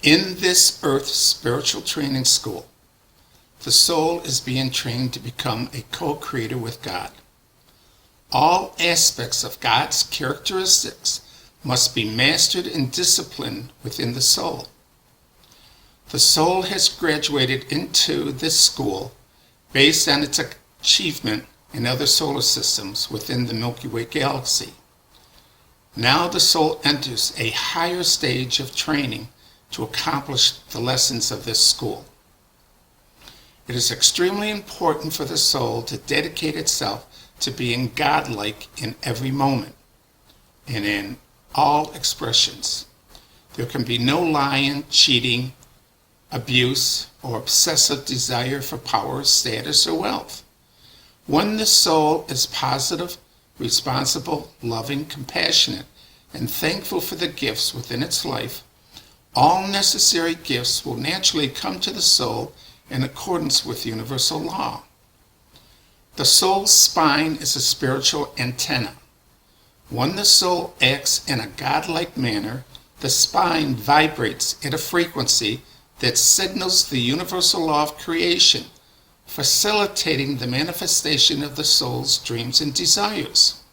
In this Earth Spiritual Training School, the soul is being trained to become a co-creator with God. All aspects of God's characteristics must be mastered and disciplined within the soul. The soul has graduated into this school based on its achievement in other solar systems within the Milky Way galaxy. Now the soul enters a higher stage of training to accomplish the lessons of this school. It is extremely important for the soul to dedicate itself to being godlike in every moment and in all expressions. There can be no lying, cheating, abuse, or obsessive desire for power, status, or wealth. When the soul is positive, responsible, loving, compassionate, and thankful for the gifts within its life, all necessary gifts will naturally come to the soul in accordance with universal law. The soul's spine is a spiritual antenna. When the soul acts in a godlike manner, the spine vibrates at a frequency that signals the universal law of creation, facilitating the manifestation of the soul's dreams and desires.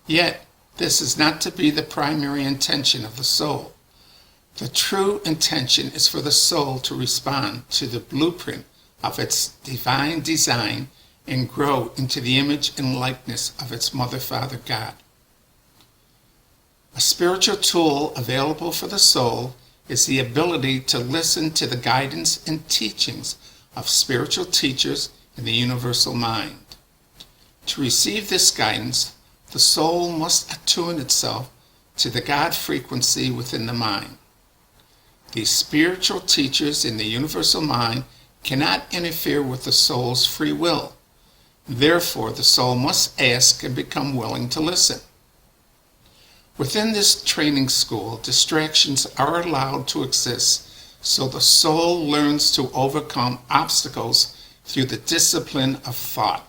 Yet, this is not to be the primary intention of the soul. The true intention is for the soul to respond to the blueprint of its divine design and grow into the image and likeness of its Mother, Father, God. A spiritual tool available for the soul is the ability to listen to the guidance and teachings of spiritual teachers in the universal mind. To receive this guidance, the soul must attune itself to the God frequency within the mind. These spiritual teachers in the universal mind cannot interfere with the soul's free will. Therefore, the soul must ask and become willing to listen. Within this training school, distractions are allowed to exist, so the soul learns to overcome obstacles through the discipline of thought.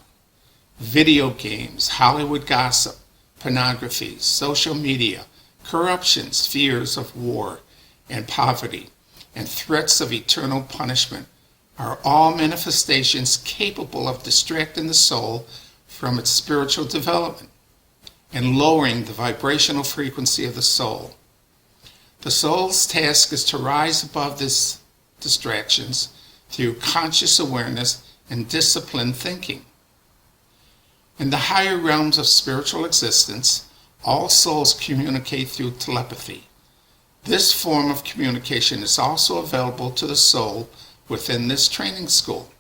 Video games, Hollywood gossip, pornography, social media, corruptions, fears of war and poverty, and threats of eternal punishment are all manifestations capable of distracting the soul from its spiritual development and lowering the vibrational frequency of the soul. The soul's task is to rise above these distractions through conscious awareness and disciplined thinking. In the higher realms of spiritual existence, all souls communicate through telepathy. This form of communication is also available to the soul within this training school.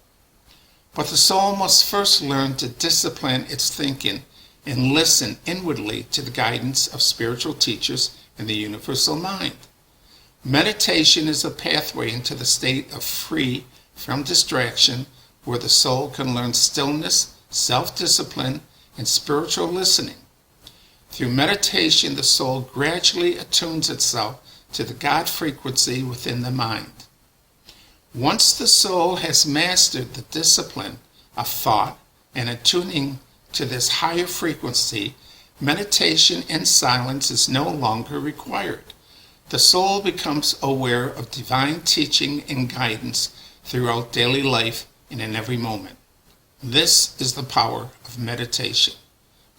But the soul must first learn to discipline its thinking and listen inwardly to the guidance of spiritual teachers in the universal mind. Meditation is a pathway into the state of free from distraction, where the soul can learn stillness, self-discipline, and spiritual listening. Through meditation, the soul gradually attunes itself to the God frequency within the mind. Once the soul has mastered the discipline of thought and attuning to this higher frequency, meditation and silence is no longer required. The soul becomes aware of divine teaching and guidance throughout daily life and in every moment. This is the power of meditation.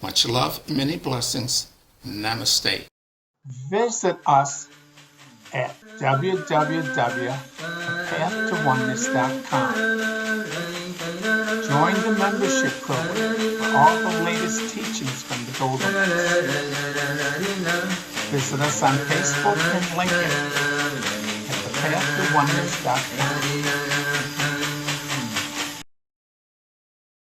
Much love and many blessings. Namaste. Visit us at www.pathtowoneness.com. Join the membership program for all the latest teachings from the Golden Age. Visit us on Facebook and LinkedIn at pathtowoneness.com.